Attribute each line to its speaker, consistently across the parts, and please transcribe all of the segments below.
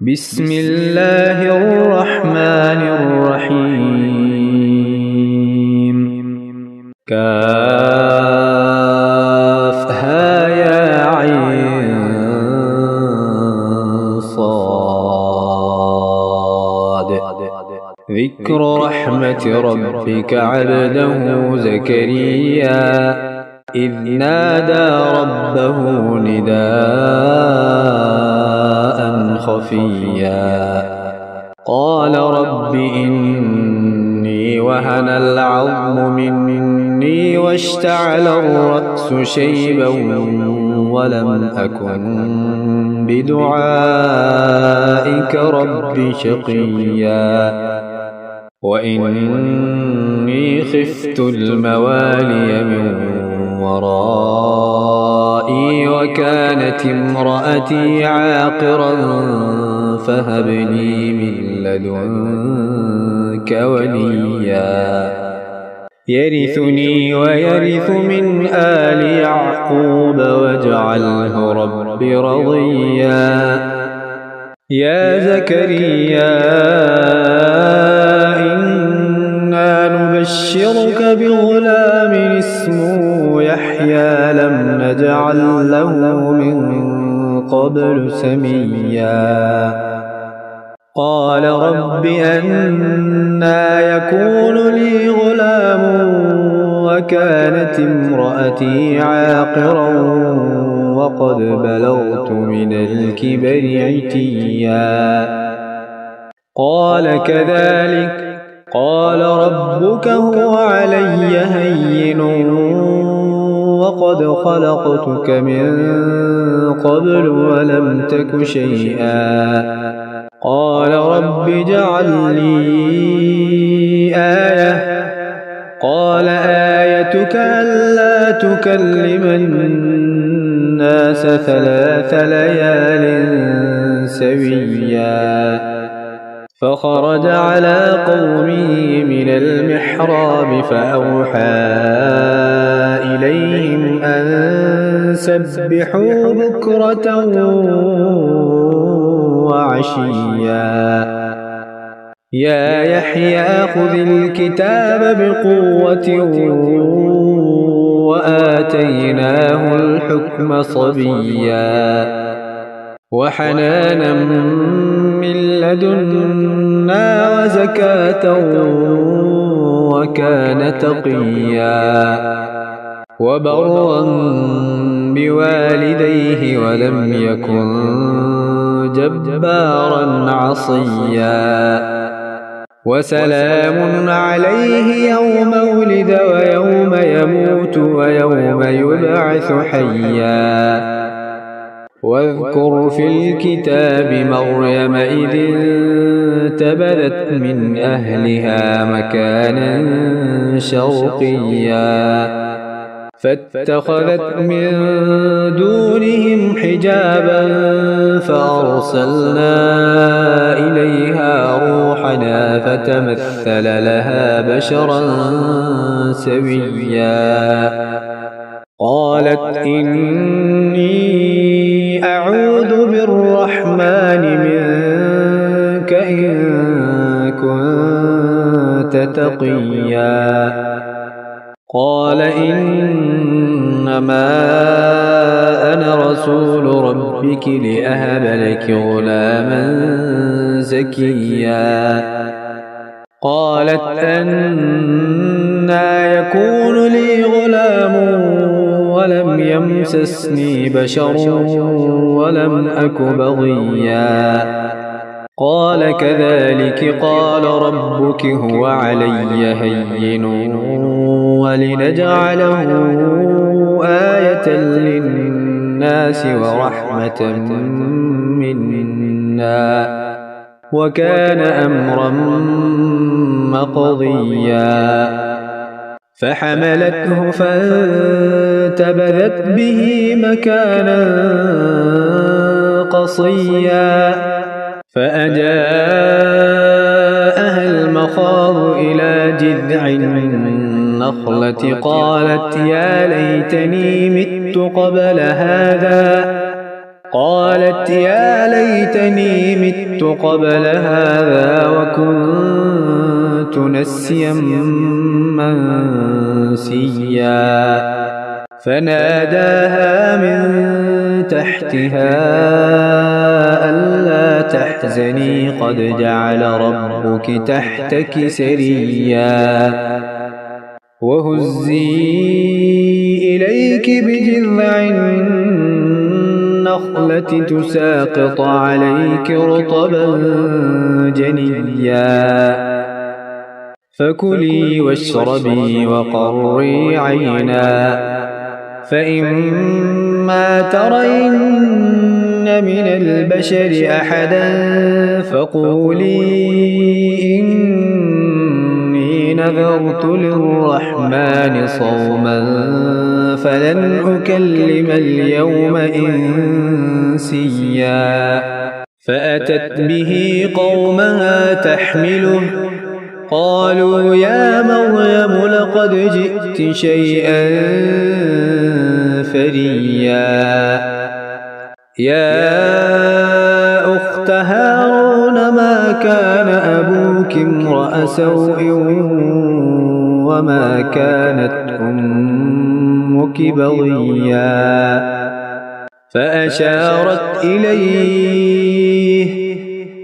Speaker 1: بسم الله الرحمن الرحيم. كافها يا عين صاد. ذكر رحمة ربك عبده زكريا إذ نادى ربه نداء خفيا قال رب إني وهن العظم مني واشتعل الرأس شيبا ولم أكن بدعائك رب شقيا وإني خفت الموالي من ورائي وكانت امرأتي عاقرا فهب لي من لدنك وليا يرثني ويرث من آل يعقوب واجعله رب رضيا. يا زكريا إنا نبشرك بغلام اسمه يحيى لم نجعل له من قبل سميا قال رب أنى يكون لي غلام وكانت امرأتي عاقرا وقد بلغت من الكبر عتيا قال كذلك قال ربك هو علي هين وقد خلقتك من قبل ولم تك شيئا قال رب اجعل لي آية قال آيتك ألا تكلم الناس 3 ليال سويا فخرج على قومه من المحراب فأوحى إليهم أن سبحوا بكرة وعشيا يا يحيى خذ الكتاب بقوة وآتيناه الحكم صبيا وحنانا من لدنا وزكاة وكان تقيا وبرا بوالديه ولم يكن جبارا عصيا وسلام عليه يوم ولد ويوم يموت ويوم يبعث حيا واذكر في الكتاب مريم إذ انتبذت من أهلها مكانا شرقيا فاتخذت من دونهم حجابا فأرسلنا إليها روحنا فتمثل لها بشرا سويا قالت إني أعوذ بالرحمن منك إن كنت تقيا قال إنما أنا رسول ربك لأهب لك غلاما زكيا قالت أنى يكون لي غلام ولم يمسسني بشر ولم أك بغيا قال كذلك قال ربك هو علي هين ولنجعله آية للناس ورحمة منا وكان أمرا مقضيا فحملته فانتبذت به مكانا قصيا فأجاءها المخاض إلى جذع النخلة قالت يا ليتني مت قبل هذا قالت يا ليتني مت قبل هذا وكنت نسيا منسيا فناداها من تحتها ألا تحزني قد جعل ربك تحتك سريا وهزي إليك بجذع النخلة تساقط عليك رطبا جنيا فكلي واشربي وقري عينا فإما ترين من البشر أحدا فقولي إني نذرت للرحمن صوما فلن أكلم اليوم إنسيا فأتت به قومها تحمله قالوا يا مريم لقد جئت شيئا فريا يا أخت هارون ما كان أبوك امرأ سوء وما كانت أمك بغيا فأشارت إليه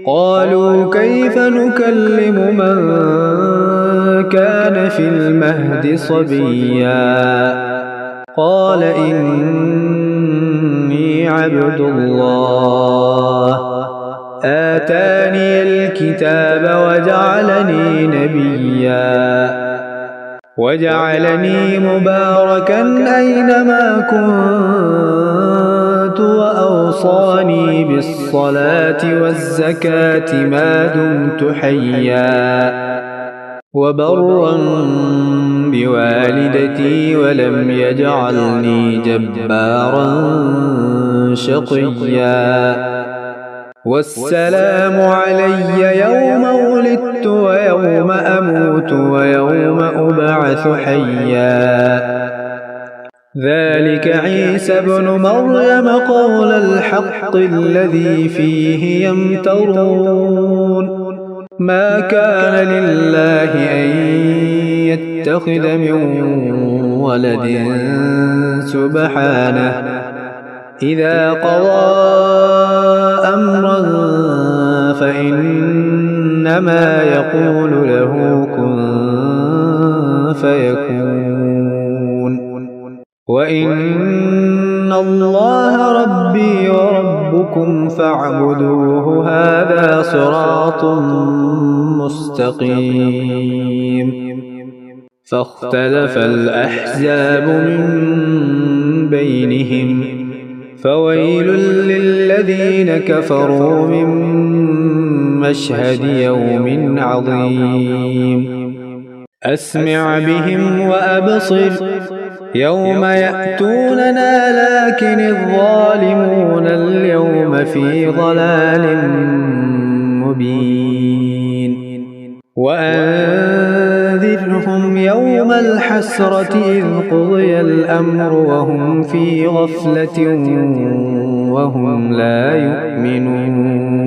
Speaker 1: قالوا كيف نكلم من كان في المهد صبيا قال إني عبد الله آتاني الكتاب وجعلني نبيا وجعلني مباركا أينما كنت وأوصاني بالصلاة والزكاة ما دمت حيا وبرا بوالدتي ولم يجعلني جبارا شقيا والسلام علي يوم ولدت ويوم أموت ويوم أبعث حيا ذلك عيسى ابن مريم قول الحق الذي فيه يمترون ما كان لله أن يتخذ من ولد سبحانه إذا قضى أمرا فإنما يقول له كن فيكون وإن الله ربي وربكم فاعبدوه هذا صراط مستقيم فاختلف الأحزاب من بينهم فويل للذين كفروا من مشهد يوم عظيم أسمع بهم وأبصر يوم يأتوننا لكن الظالمون اليوم في ضلال مبين وأنذرهم يوم الحسرة إذ قضي الأمر وهم في غفلة وهم لا يؤمنون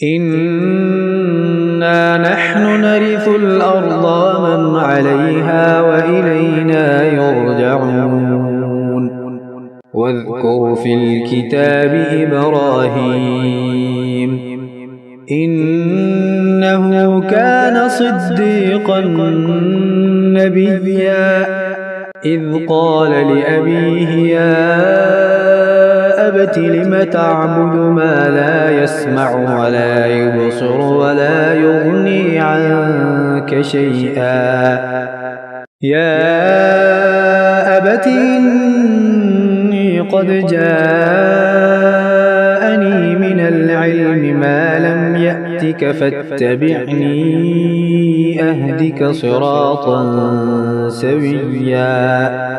Speaker 1: إنا نحن نرث الأرض ومن عليها وإلينا يرجعون واذكر في الكتاب إبراهيم إنه كان صديقا نبيا إذ قال لأبيه يا أبت لم تعبد ما لا يسمع ولا يبصر ولا يغني عنك شيئا يا أبت إني قد جاءني من العلم ما لم يأتك فاتبعني أهدك صراطا سويا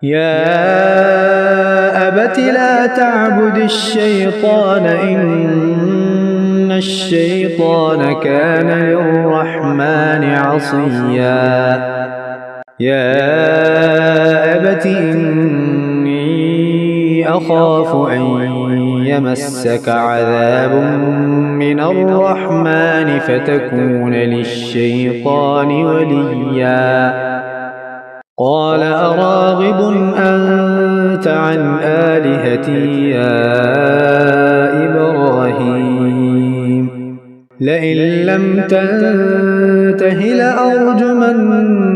Speaker 1: يا أبت لا تعبد الشيطان إن الشيطان كان للرحمن عصيا يا أبت إني إني أخاف أن يمسك عذاب من الرحمن فتكون للشيطان وليا قال أراغب أنت عن آلهتي يا إبراهيم لئن لم تنته لأرجمنك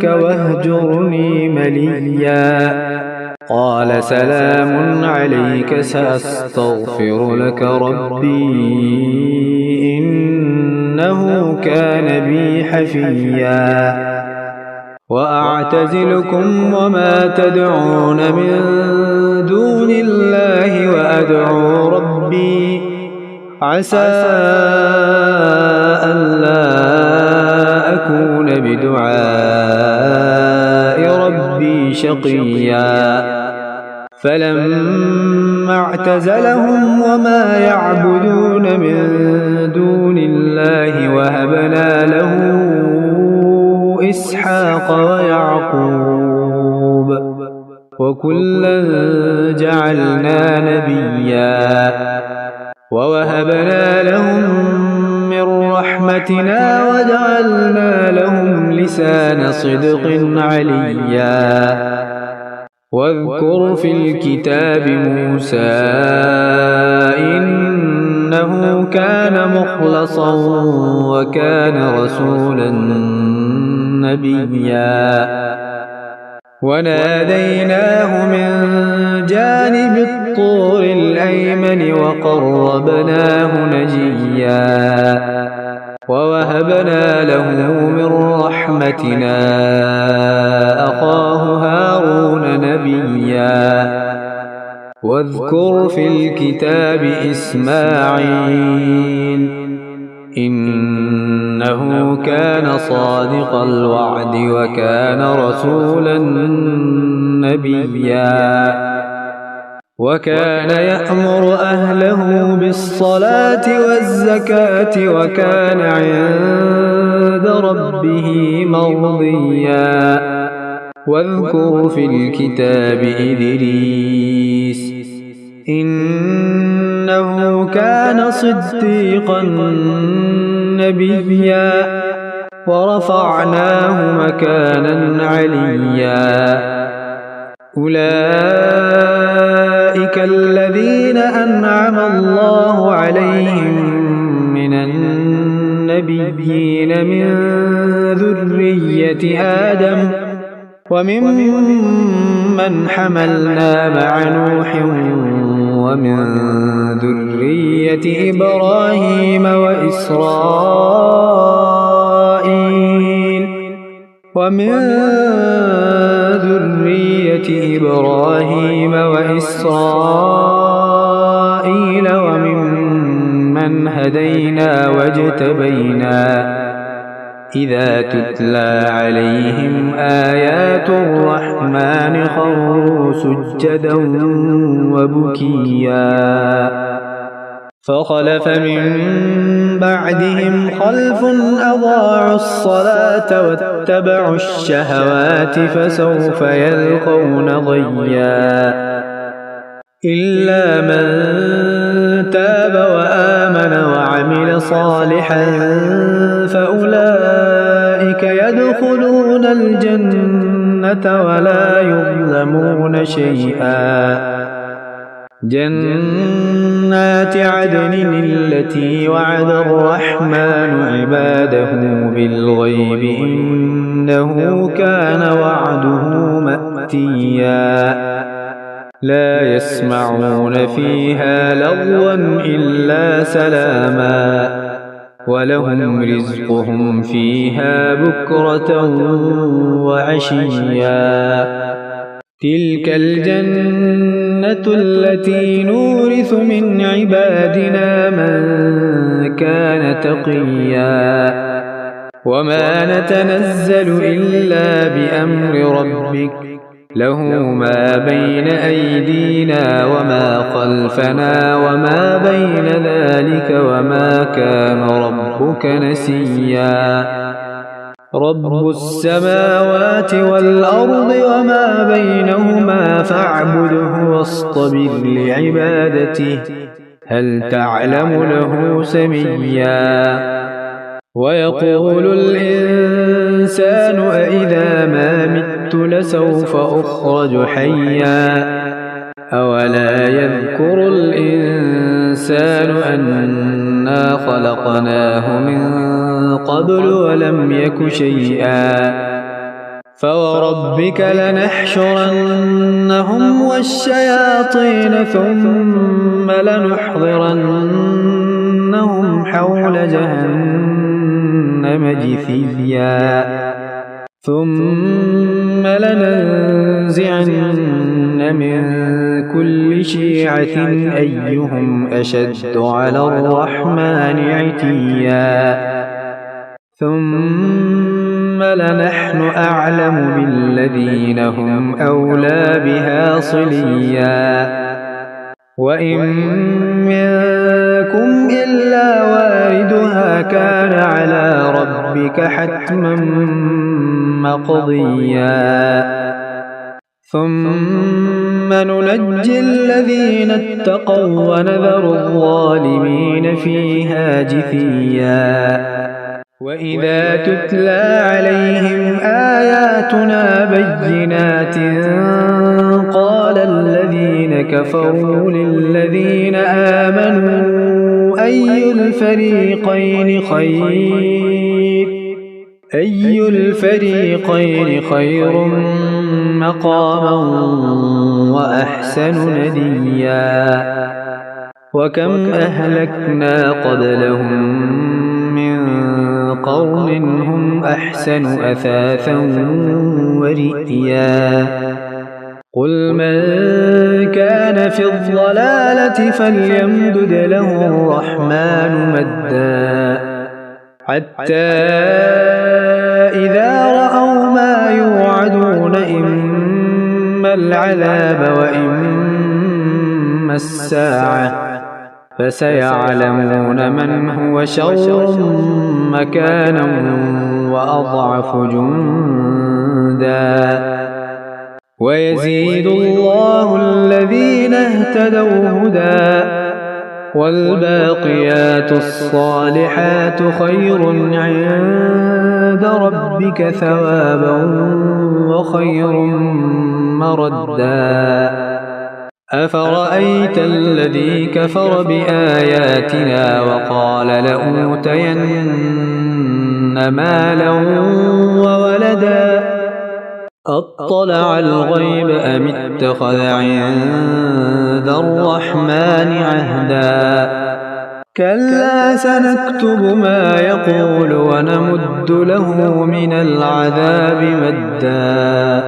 Speaker 1: واهجرني مليا قال سلام عليك سأستغفر لك ربي إنه كان بي حفيا وأعتزلكم وما تدعون من دون الله وأدعو ربي عسى ألا أكون بدعاء ربي شقيا فلما اعتزلهم وما يعبدون من دون الله وهبنا له إسحاق ويعقوب وكلا جعلنا نبيا ووهبنا لهم من رحمتنا وجعلنا لهم لسان صدق عليا واذكر في الكتاب موسى إنه كان مخلصا وكان رسولا نبيا وناديناه من جانب الطور الأيمن وقربناه نجيا ووهبنا له من رحمتنا أخاه هارون نبيا واذكر في الكتاب إسماعيل إنه كان صادق الوعد وكان رسولا نبيا وكان يأمر أهله بالصلاة والزكاة وكان عند ربه مرضيا واذكر في الكتاب إدريس إنه كان صديقا نبيا ورفعناه مكانا عليا أولئك الذين أنعم الله عليهم من النبيين من ذرية آدم وممن حملنا مع نوح ومن ذرية إبراهيم وإسرائيل وممن هدينا واجتبينا إذا تتلى عليهم آيات الرحمن خروا سجدا وبكيا فخلف من بعدهم خلف أضاعوا الصلاة واتبعوا الشهوات فسوف يلقون غيا إلا من تاب وآمن وعمل صالحا فأولئك يدخلون الجنة ولا يظلمون شيئا جنات عدن التي وعد الرحمن عباده بالغيب إنه كان وعده مأتيا لا يسمعون فيها لغوا إلا سلاما ولهم رزقهم فيها بكرة وعشيا تلك الجنة التي نورث من عبادنا من كان تقيا وما نتنزل إلا بأمر ربك له ما بين أيدينا وما خلفنا وما بين ذلك وما كان ربك نسيا رب السماوات والأرض وما بينهما فاعبده واصطبر لعبادته هل تعلم له سميا ويقول الإنسان أإذا ما مت لسوف أخرج حيا أولا يذكر الإنسان أنا خلقناه من قبل ولم يك شيئا فوربك لنحشرنهم والشياطين ثم لنحضرنهم حول جهنم جثيا ثم لننزعن من كل شيعة أيهم أشد على الرحمن عتيا ثم لنحن أعلم بالذين هم أولى بها صليا وإن منكم إلا واردها كان على ربك حتما مقضيا ثم ننجي الذين اتقوا ونذر الظالمين فيها جثيا وإذا تتلى عليهم آياتنا بينات قال الذين كفروا للذين آمنوا أي الفريقين خير مقاما وأحسن نديا وكم أهلكنا قبلهم من قرن هم أحسن أثاثا ورئيا قل من كان في الضلالة فليمدد له الرحمن مدا حتى إذا رأوا ما يوعدون إما العذاب وإما الساعة فسيعلمون من هو شر مكانا وأضعف جندا ويزيد الله الذين اهتدوا هدى والباقيات الصالحات خير عند ربك ثوابا وخير مردا أفرأيت الذي كفر بآياتنا وقال لأوتين مالا وولدا أطلع الغيب أم اتخذ عند الرحمن عهدا كلا سنكتب ما يقول ونمد له من العذاب مدا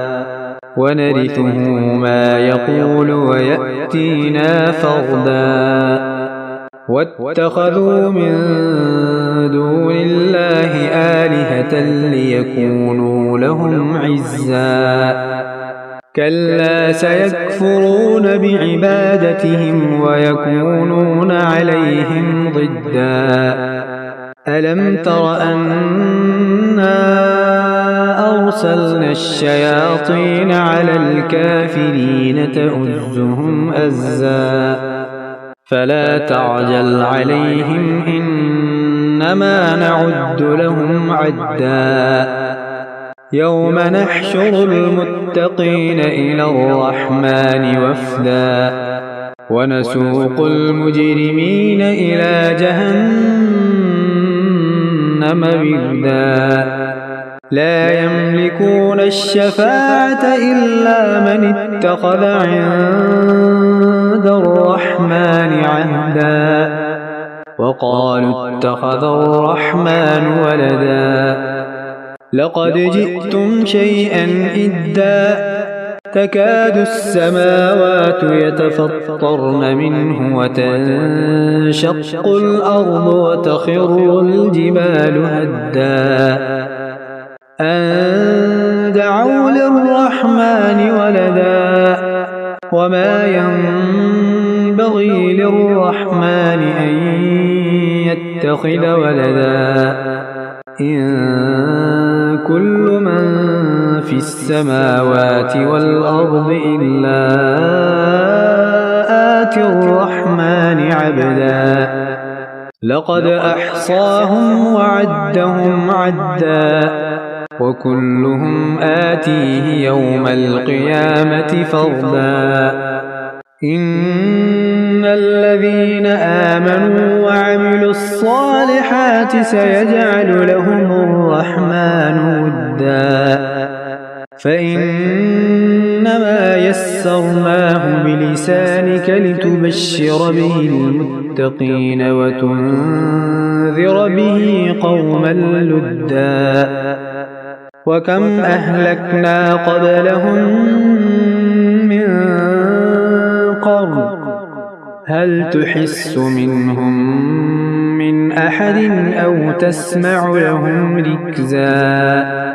Speaker 1: ونرثه ما يقول ويأتينا فردا واتخذوا من دون الله آلهة ليكونوا لهم عزا كلا سيكفرون بعبادتهم ويكونون عليهم ضدا ألم تر أنا أرسلنا الشياطين على الكافرين تؤزهم أزا فلا تعجل عليهم إنما نعد لهم عدا يوم نحشر المتقين إلى الرحمن وفدا ونسوق المجرمين إلى جهنم وردا لا يملكون الشفاعة إلا من اتخذ عند الرحمن عهدا وقالوا اتخذ الرحمن ولدا لقد جئتم شيئا إدا تكاد السماوات يتفطرن منه وتنشق الأرض وتخر الجبال هدا أن دعوا للرحمن ولدا وما ينبغي للرحمن أن يتخذ ولدا إن كل من في السماوات والأرض إلا آتي الرحمن عبدا لقد أحصاهم وعدهم عدا وكلهم آتيه يوم القيامة فردا إن الذين آمنوا وعملوا الصالحات سيجعل لهم الرحمن ودا فإنما يسرناه بلسانك لتبشر به المتقين وتنذر به قوما لدا وكم أهلكنا قبلهم من قرن هل تحس منهم من أحد أو تسمع لهم ركزا